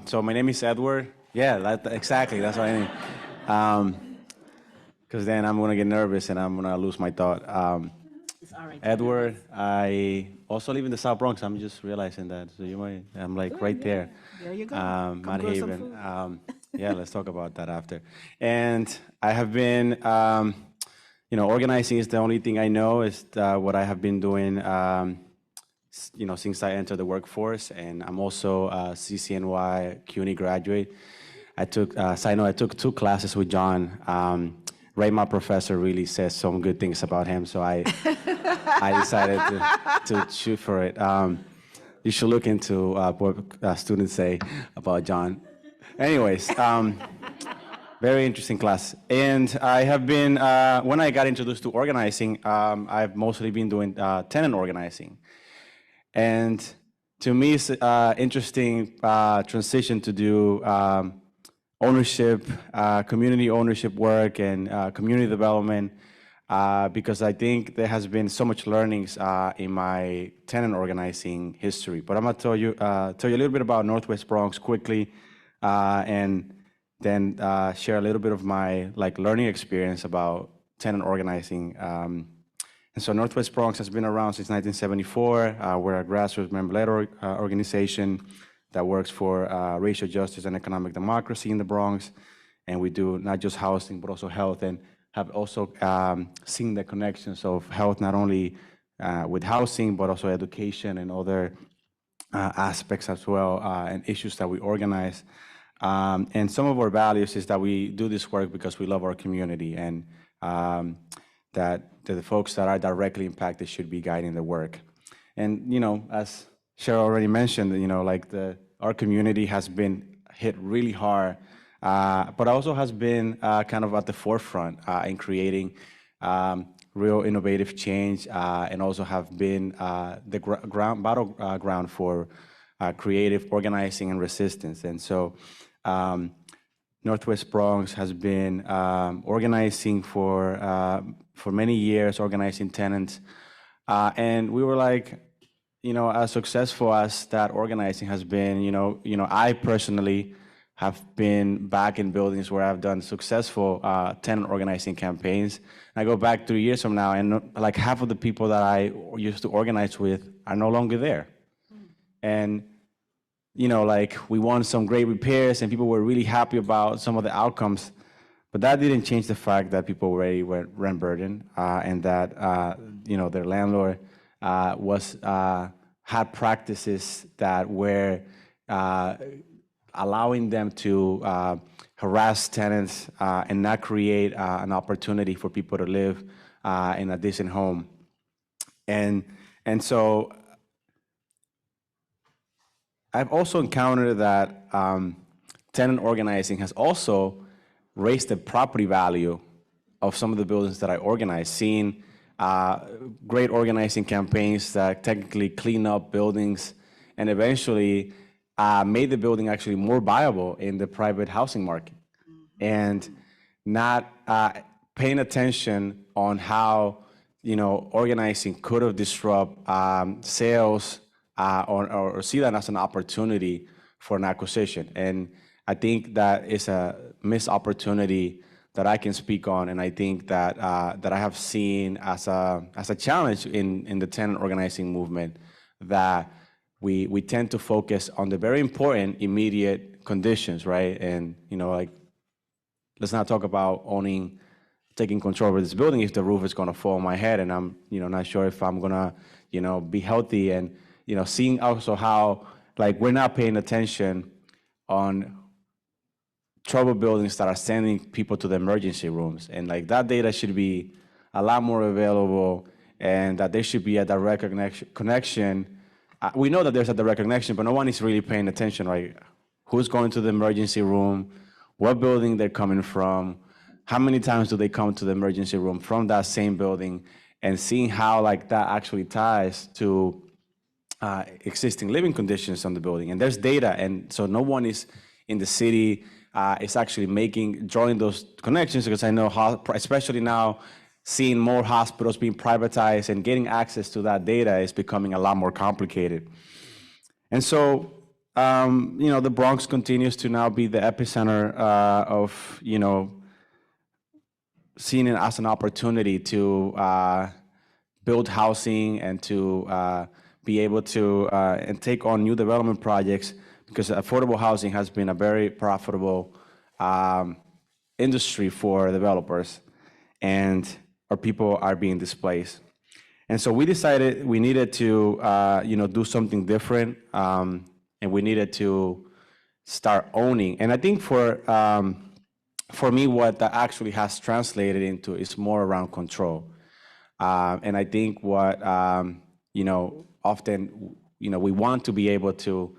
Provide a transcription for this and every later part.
So my name is Edward. Yeah, exactly. That's what I mean. Because then I'm gonna get nervous and I'm gonna lose my thought. It's all right. Edward, I also live in the South Bronx. I'm just realizing that. So you might, I'm like Good, right yeah. there, There you go. Come Mount grow some Haven. food. Yeah, let's talk about that after. And I have been, organizing is the only thing I know. Is what I have been doing. Since I entered the workforce, and I'm also a CCNY CUNY graduate. I took 2 classes with John. Ray, my professor, really says some good things about him, so I decided to shoot for it. You should look into what students say about John. Anyways, very interesting class. And I have been, when I got introduced to organizing, I've mostly been doing tenant organizing. And to me, it's interesting transition to do ownership, community ownership work, and community development, because I think there has been so much learnings in my tenant organizing history. But I'm gonna tell you a little bit about Northwest Bronx quickly, and then share a little bit of my learning experience about tenant organizing. And so Northwest Bronx has been around since 1974. We're a grassroots member-led organization that works for racial justice and economic democracy in the Bronx. And we do not just housing, but also health, and have also seen the connections of health, not only with housing, but also education and other aspects as well, and issues that we organize. And some of our values is that we do this work because we love our community, and that the folks that are directly impacted should be guiding the work. And as Cheryl already mentioned, our community has been hit really hard, but also has been kind of at the forefront in creating real innovative change, and also have been the battleground for creative organizing and resistance. And so Northwest Bronx has been organizing for many years, organizing tenants, and we were like, as successful as that organizing has been, I personally have been back in buildings where I've done successful tenant organizing campaigns. And I go back 3 years from now, and like half of the people that I used to organize with are no longer there. And we won some great repairs, and people were really happy about some of the outcomes, but that didn't change the fact that people already were rent burdened, and that their landlord had practices that were allowing them to harass tenants and not create an opportunity for people to live in a decent home. And so I've also encountered that tenant organizing has also raised the property value of some of the buildings that I organize, seeing great organizing campaigns that technically clean up buildings and eventually made the building actually more viable in the private housing market. And not paying attention on how organizing could have disrupt sales, or see that as an opportunity for an acquisition. And I think that is a missed opportunity that I can speak on, and I think that that I have seen as a challenge in the tenant organizing movement, that we tend to focus on the very important immediate conditions, right? And let's not talk about taking control of this building if the roof is going to fall on my head, and I'm not sure if I'm gonna be healthy, and seeing also how we're not paying attention on trouble buildings that are sending people to the emergency rooms, and that data should be a lot more available, and that there should be a direct connection. We know that there's a direct connection, but no one is really paying attention, right? Who's going to the emergency room, what building they're coming from, how many times do they come to the emergency room from that same building, and seeing how that actually ties to existing living conditions on the building. And there's data, and so no one is in the city is actually drawing those connections, because I know how, especially now, seeing more hospitals being privatized and getting access to that data is becoming a lot more complicated. And so the Bronx continues to now be the epicenter of, seeing it as an opportunity to build housing and to be able to and take on new development projects, because affordable housing has been a very profitable industry for developers, and our people are being displaced. And so we decided we needed to, do something different, and we needed to start owning. And I think for me, what that actually has translated into is more around control. And I think what, often, we want to be able to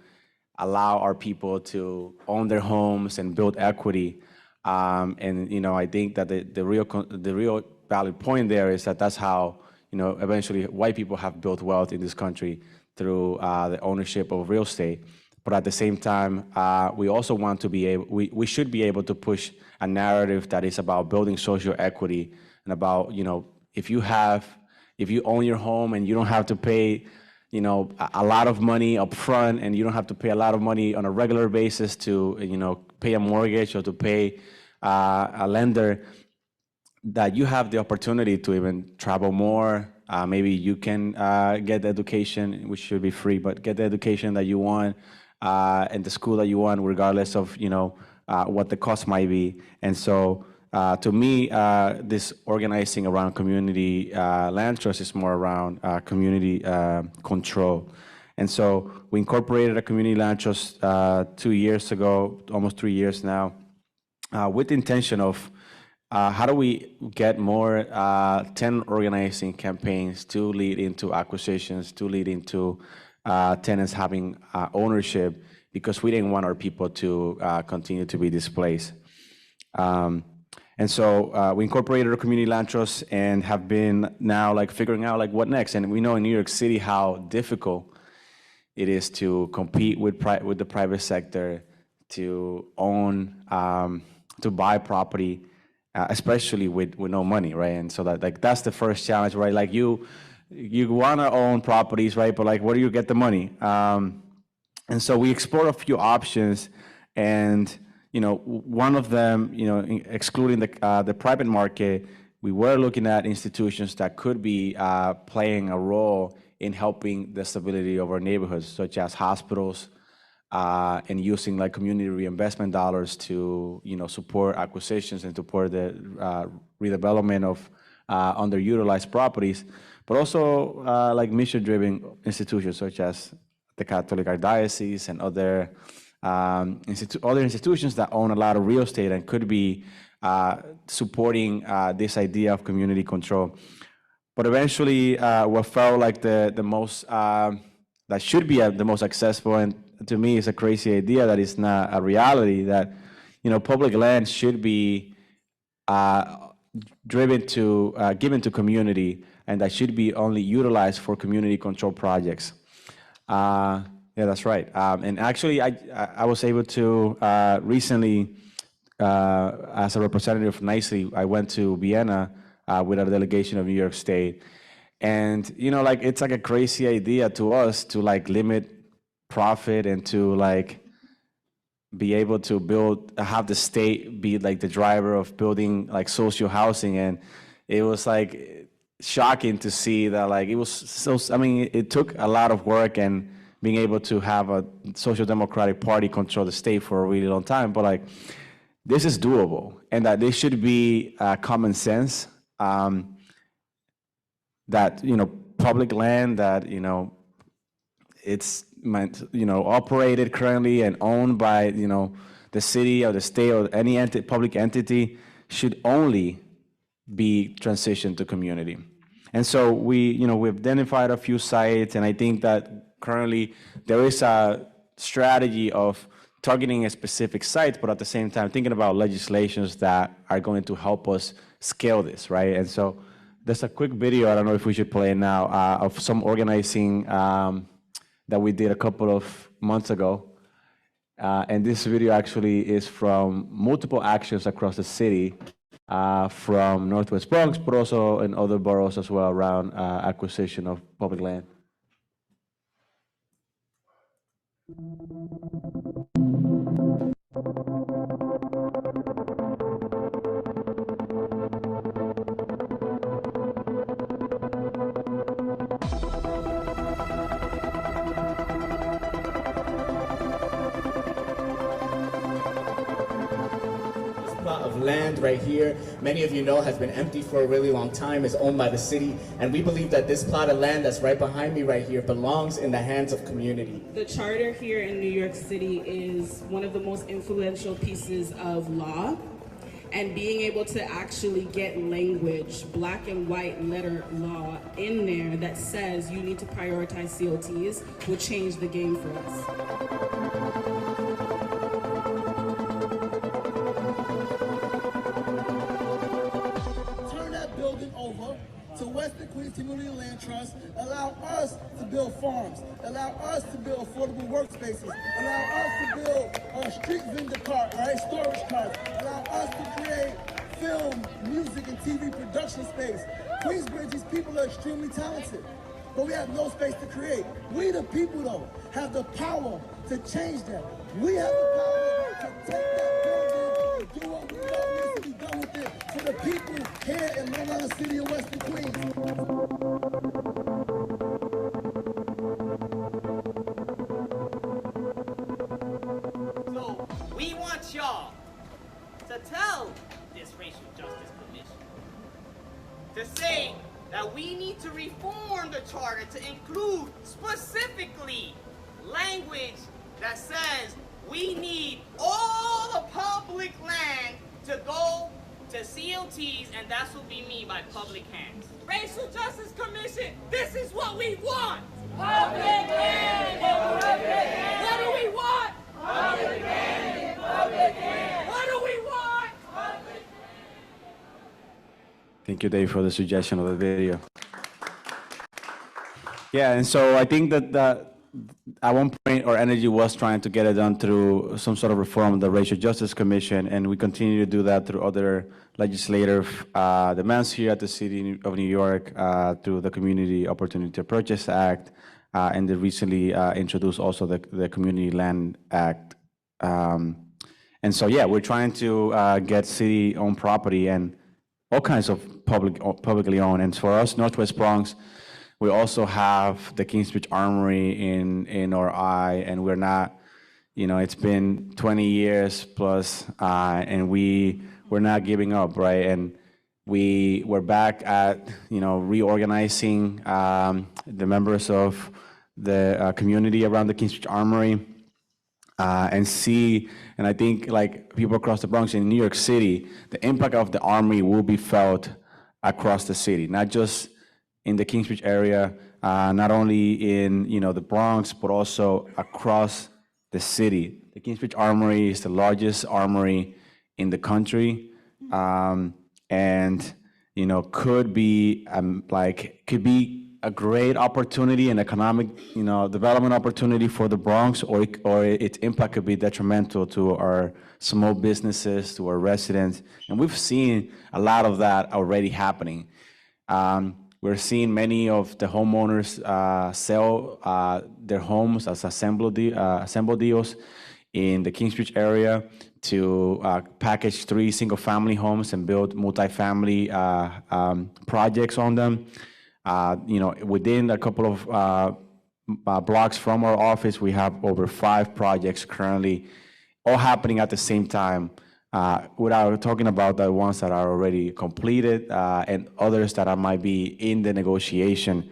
allow our people to own their homes and build equity. And, I think that the real valid point there is that that's how, eventually white people have built wealth in this country through the ownership of real estate. But at the same time, we also want to be able, we should be able to push a narrative that is about building social equity and about, if you own your home and you don't have to pay, a lot of money up front, and you don't have to pay a lot of money on a regular basis to, pay a mortgage or to pay a lender, that you have the opportunity to even travel more. Maybe you can get the education, which should be free, but get the education that you want and the school that you want, regardless of what the cost might be. And so, to me, this organizing around community land trust is more around community control. And so we incorporated a community land trust 2 years ago, almost 3 years now, with the intention of how do we get more tenant organizing campaigns to lead into acquisitions, to lead into tenants having ownership, because we didn't want our people to continue to be displaced. And so we incorporated a community land trust and have been now figuring out what next. And we know in New York City how difficult it is to compete with the private sector, to own, to buy property, especially with no money, right? And so that's the first challenge, right? You want to own properties, right? But where do you get the money? And so we explored a few options, and one of them, excluding the private market, we were looking at institutions that could be playing a role in helping the stability of our neighborhoods, such as hospitals, and using community reinvestment dollars to support acquisitions and support the redevelopment of underutilized properties, but also mission-driven institutions such as the Catholic Archdiocese and other institutions that own a lot of real estate and could be supporting this idea of community control. But eventually, what felt like the most that should be the most successful, and to me it's a crazy idea that is not a reality, that public land should be given to community, and that should be only utilized for community control projects. Yeah, that's right. And actually, I was able to recently, as a representative of NYSE, I went to Vienna with a delegation of New York State. And, it's a crazy idea to us to limit profit and to be able to have the state be the driver of building social housing. And it was shocking to see that it was so, it took a lot of work and being able to have a social democratic party control the state for a really long time, but this is doable, and that this should be common sense, that public land that it's operated currently and owned by the city or the state or any public entity should only be transitioned to community. And so we've identified a few sites, and I think that currently there is a strategy of targeting a specific site, but at the same time thinking about legislations that are going to help us scale this, right? And so there's a quick video, I don't know if we should play it now, of some organizing that we did a couple of months ago. And this video actually is from multiple actions across the city, from Northwest Bronx, but also in other boroughs as well around acquisition of public land. Plot of land right here, many of you know, has been empty for a really long time, is owned by the city, and we believe that this plot of land that's right behind me right here belongs in the hands of community. The charter here in New York City is one of the most influential pieces of law, and being able to actually get language, black and white letter law in there that says you need to prioritize COTs will change the game for us. To Western Queens Community Land Trust, allow us to build farms, allow us to build affordable workspaces, allow us to build a street vendor cart, right, storage carts, allow us to create film, music, and TV production space. Queensbridge, these people are extremely talented, but we have no space to create. We the people, though, have the power to change that. We have the power to take that building, do what we know needs to be done with it for the people here in Long Island City and Western Queens. So we want y'all to tell this Racial Justice Commission to say that we need to reform the charter to include specifically language that says we need all the public land to go to CLTs, and that's what we mean by public hands. Racial Justice Commission, this is what we want! Public land! Public land! What do we want? Public land! Public land! What do we want? Public land! Thank you, Dave, for the suggestion of the video. Yeah, and so I think that at one point our energy was trying to get it done through some sort of reform of the Racial Justice Commission, and we continue to do that through other legislative demands here at the City of New York, through the Community Opportunity to Purchase Act, and the recently introduced also the Community Land Act. And so, yeah, we're trying to get city-owned property and all kinds of publicly owned. And for us, Northwest Bronx, we also have the Kingsbridge Armory in our eye, and we're not, it's been 20 years plus, and we're not giving up, right? And we're back at, reorganizing the members of the community around the Kingsbridge Armory, and I think like people across the Bronx in New York City, the impact of the Armory will be felt across the city, not just in the Kingsbridge area, not only in the Bronx, but also across the city. The Kingsbridge Armory is the largest armory in the country, and could be a great opportunity and economic development opportunity for the Bronx, or its impact could be detrimental to our small businesses, to our residents, and we've seen a lot of that already happening. We're seeing many of the homeowners sell their homes as assemble deals in the Kingsbridge area to package 3 single-family homes and build multifamily projects on them. Within a couple of blocks from our office, we have over 5 projects currently, all happening at the same time. Without talking about the ones that are already completed and others that might be in the negotiation.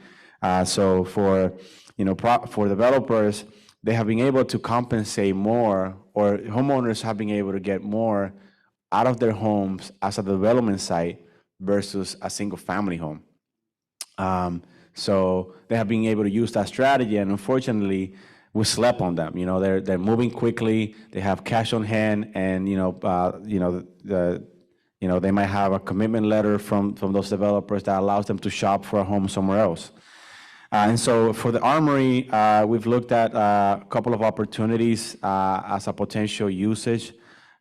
So for developers, they have been able to compensate more, or homeowners have been able to get more out of their homes as a development site versus a single family home. So they have been able to use that strategy, and unfortunately, we slept on them. They're moving quickly. They have cash on hand, and they might have a commitment letter from those developers that allows them to shop for a home somewhere else. And so for the Armory, we've looked at a couple of opportunities as a potential usage,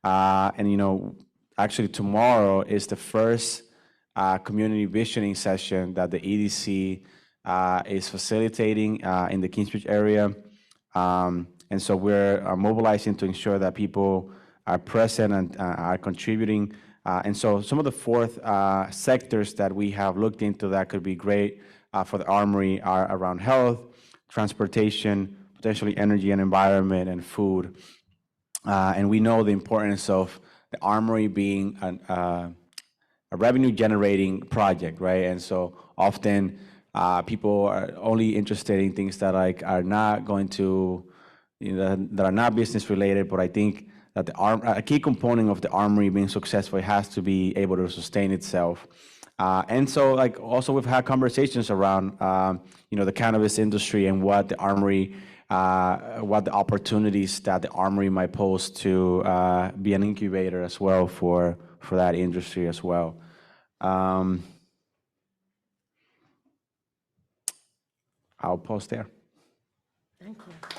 and actually tomorrow is the first community visioning session that the EDC is facilitating in the Kingsbridge area. And so we're mobilizing to ensure that people are present and are contributing. And so some of the fourth sectors that we have looked into that could be great for the Armory are around health, transportation, potentially energy and environment, and food. And we know the importance of the Armory being a revenue generating project, right? And so often people are only interested in things that are not going to, that are not business related. But I think that a key component of the Armory being successful, it has to be able to sustain itself. And so also we've had conversations around the cannabis industry and what the Armory, what the opportunities that the Armory might pose to be an incubator as well for that industry as well. I'll pause there. Thank you.